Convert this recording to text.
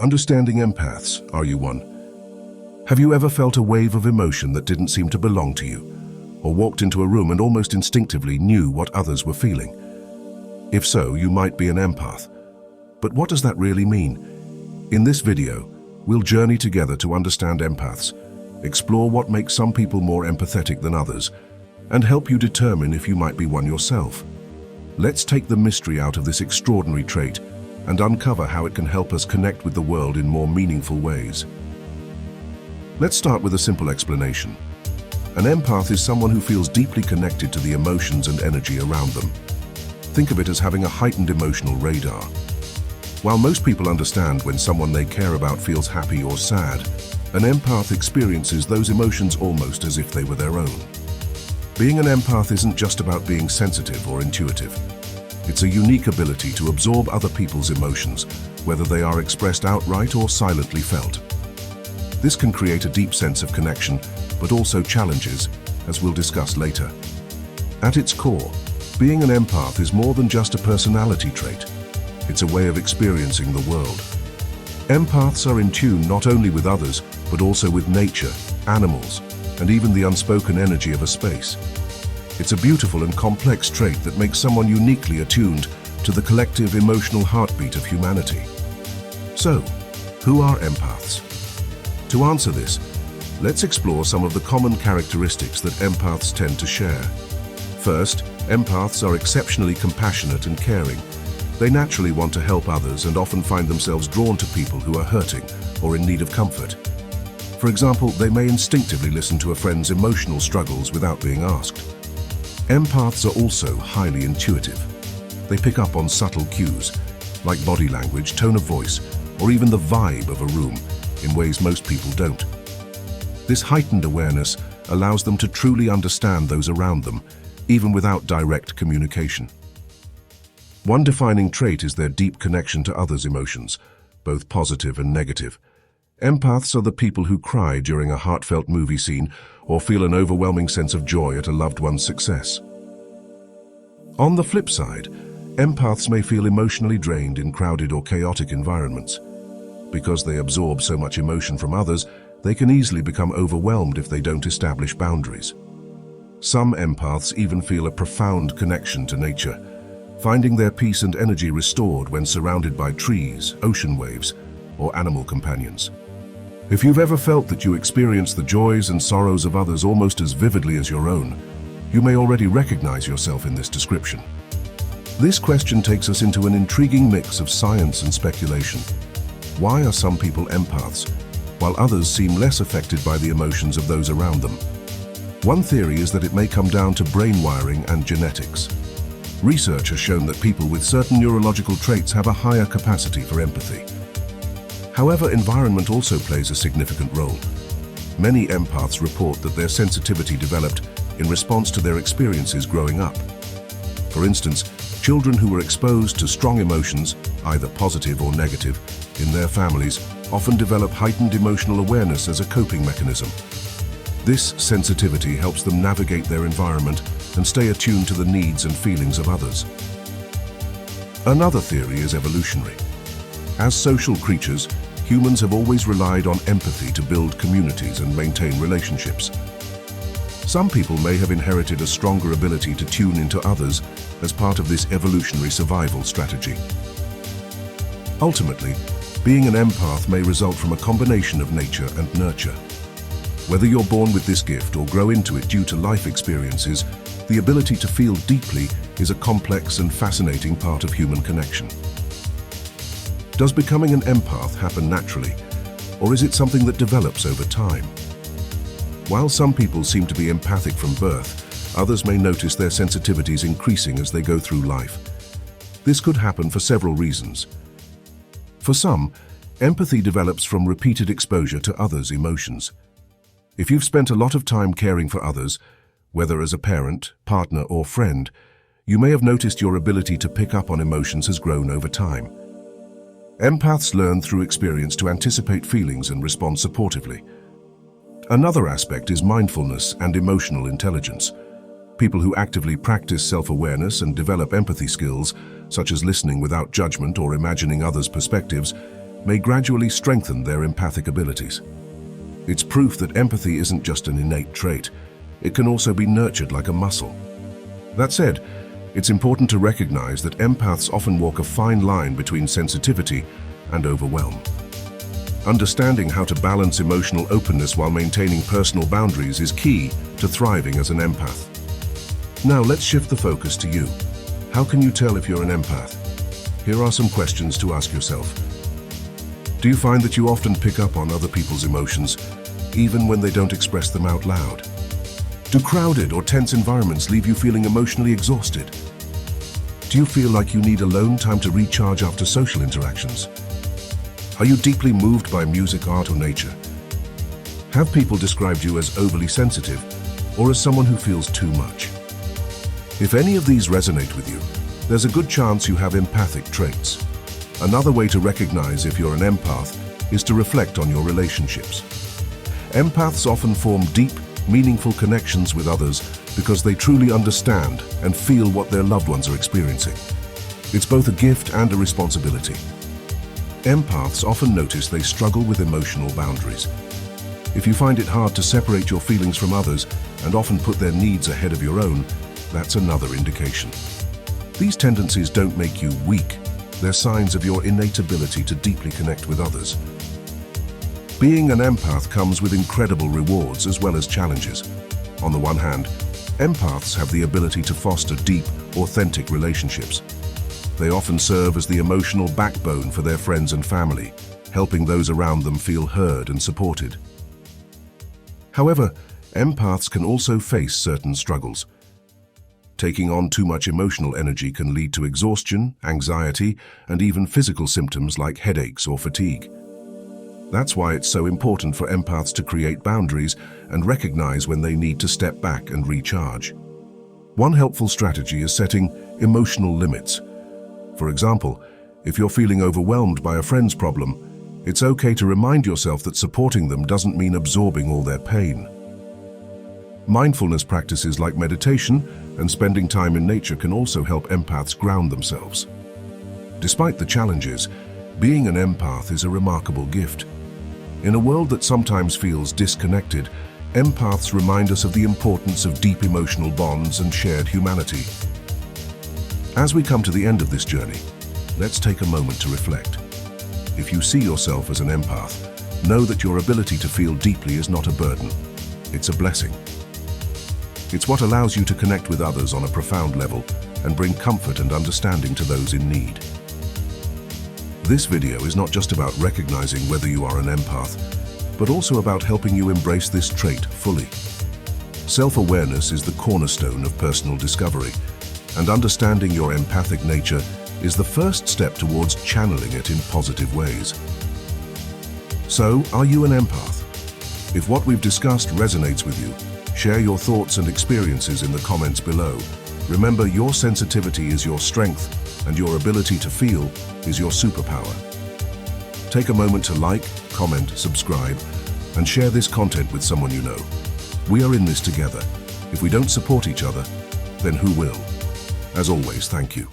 Understanding empaths, are you one? Have you ever felt a wave of emotion that didn't seem to belong to you, or walked into a room and almost instinctively knew what others were feeling? If so, you might be an empath. But what does that really mean? In this video, we'll journey together to understand empaths, explore what makes some people more empathetic than others, and help you determine if you might be one yourself. Let's take the mystery out of this extraordinary trait and uncover how it can help us connect with the world in more meaningful ways. Let's start with a simple explanation. An empath is someone who feels deeply connected to the emotions and energy around them. Think of it as having a heightened emotional radar. While most people understand when someone they care about feels happy or sad, an empath experiences those emotions almost as if they were their own. Being an empath isn't just about being sensitive or intuitive. It's a unique ability to absorb other people's emotions, whether they are expressed outright or silently felt. This can create a deep sense of connection, but also challenges, as we'll discuss later. At its core, being an empath is more than just a personality trait. It's a way of experiencing the world. Empaths are in tune not only with others, but also with nature, animals, and even the unspoken energy of a space. It's a beautiful and complex trait that makes someone uniquely attuned to the collective emotional heartbeat of humanity. So, who are empaths? To answer this, let's explore some of the common characteristics that empaths tend to share. First, empaths are exceptionally compassionate and caring. They naturally want to help others and often find themselves drawn to people who are hurting or in need of comfort. For example, they may instinctively listen to a friend's emotional struggles without being asked. Empaths are also highly intuitive. They pick up on subtle cues, like body language, tone of voice, or even the vibe of a room, in ways most people don't. This heightened awareness allows them to truly understand those around them, even without direct communication. One defining trait is their deep connection to others' emotions, both positive and negative. Empaths are the people who cry during a heartfelt movie scene or feel an overwhelming sense of joy at a loved one's success. On the flip side, empaths may feel emotionally drained in crowded or chaotic environments. Because they absorb so much emotion from others, they can easily become overwhelmed if they don't establish boundaries. Some empaths even feel a profound connection to nature, finding their peace and energy restored when surrounded by trees, ocean waves, or animal companions. If you've ever felt that you experience the joys and sorrows of others almost as vividly as your own, you may already recognize yourself in this description. This question takes us into an intriguing mix of science and speculation. Why are some people empaths, while others seem less affected by the emotions of those around them? One theory is that it may come down to brain wiring and genetics. Research has shown that people with certain neurological traits have a higher capacity for empathy. However, environment also plays a significant role. Many empaths report that their sensitivity developed in response to their experiences growing up. For instance, children who were exposed to strong emotions, either positive or negative, in their families often develop heightened emotional awareness as a coping mechanism. This sensitivity helps them navigate their environment and stay attuned to the needs and feelings of others. Another theory is evolutionary. As social creatures, humans have always relied on empathy to build communities and maintain relationships. Some people may have inherited a stronger ability to tune into others as part of this evolutionary survival strategy. Ultimately, being an empath may result from a combination of nature and nurture. Whether you're born with this gift or grow into it due to life experiences, the ability to feel deeply is a complex and fascinating part of human connection. Does becoming an empath happen naturally, or is it something that develops over time? While some people seem to be empathic from birth, others may notice their sensitivities increasing as they go through life. This could happen for several reasons. For some, empathy develops from repeated exposure to others' emotions. If you've spent a lot of time caring for others, whether as a parent, partner, or friend, you may have noticed your ability to pick up on emotions has grown over time. Empaths learn through experience to anticipate feelings and respond supportively. Another aspect is mindfulness and emotional intelligence. People who actively practice self-awareness and develop empathy skills, such as listening without judgment or imagining others' perspectives, may gradually strengthen their empathic abilities. It's proof that empathy isn't just an innate trait. It can also be nurtured like a muscle. That said, it's important to recognize that empaths often walk a fine line between sensitivity and overwhelm. Understanding how to balance emotional openness while maintaining personal boundaries is key to thriving as an empath. Now let's shift the focus to you. How can you tell if you're an empath? Here are some questions to ask yourself. Do you find that you often pick up on other people's emotions, even when they don't express them out loud? Do crowded or tense environments leave you feeling emotionally exhausted? Do you feel like you need alone time to recharge after social interactions? Are you deeply moved by music, art, or nature? Have people described you as overly sensitive or as someone who feels too much? If any of these resonate with you, there's a good chance you have empathic traits. Another way to recognize if you're an empath is to reflect on your relationships. Empaths often form deep, meaningful connections with others because they truly understand and feel what their loved ones are experiencing. It's both a gift and a responsibility. Empaths often notice they struggle with emotional boundaries. If you find it hard to separate your feelings from others and often put their needs ahead of your own, that's another indication. These tendencies don't make you weak. They're signs of your innate ability to deeply connect with others. Being an empath comes with incredible rewards as well as challenges. On the one hand, empaths have the ability to foster deep, authentic relationships. They often serve as the emotional backbone for their friends and family, helping those around them feel heard and supported. However, empaths can also face certain struggles. Taking on too much emotional energy can lead to exhaustion, anxiety, and even physical symptoms like headaches or fatigue. That's why it's so important for empaths to create boundaries and recognize when they need to step back and recharge. One helpful strategy is setting emotional limits. For example, if you're feeling overwhelmed by a friend's problem, it's okay to remind yourself that supporting them doesn't mean absorbing all their pain. Mindfulness practices like meditation and spending time in nature can also help empaths ground themselves. Despite the challenges, being an empath is a remarkable gift. In a world that sometimes feels disconnected, empaths remind us of the importance of deep emotional bonds and shared humanity. As we come to the end of this journey, let's take a moment to reflect. If you see yourself as an empath, know that your ability to feel deeply is not a burden. It's a blessing. It's what allows you to connect with others on a profound level and bring comfort and understanding to those in need. This video is not just about recognizing whether you are an empath, but also about helping you embrace this trait fully. Self-awareness is the cornerstone of personal discovery, and understanding your empathic nature is the first step towards channeling it in positive ways. So, are you an empath? If what we've discussed resonates with you, share your thoughts and experiences in the comments below. Remember, your sensitivity is your strength, and your ability to feel is your superpower. Take a moment to like, comment, subscribe, and share this content with someone you know. We are in this together. If we don't support each other, then who will? As always, thank you.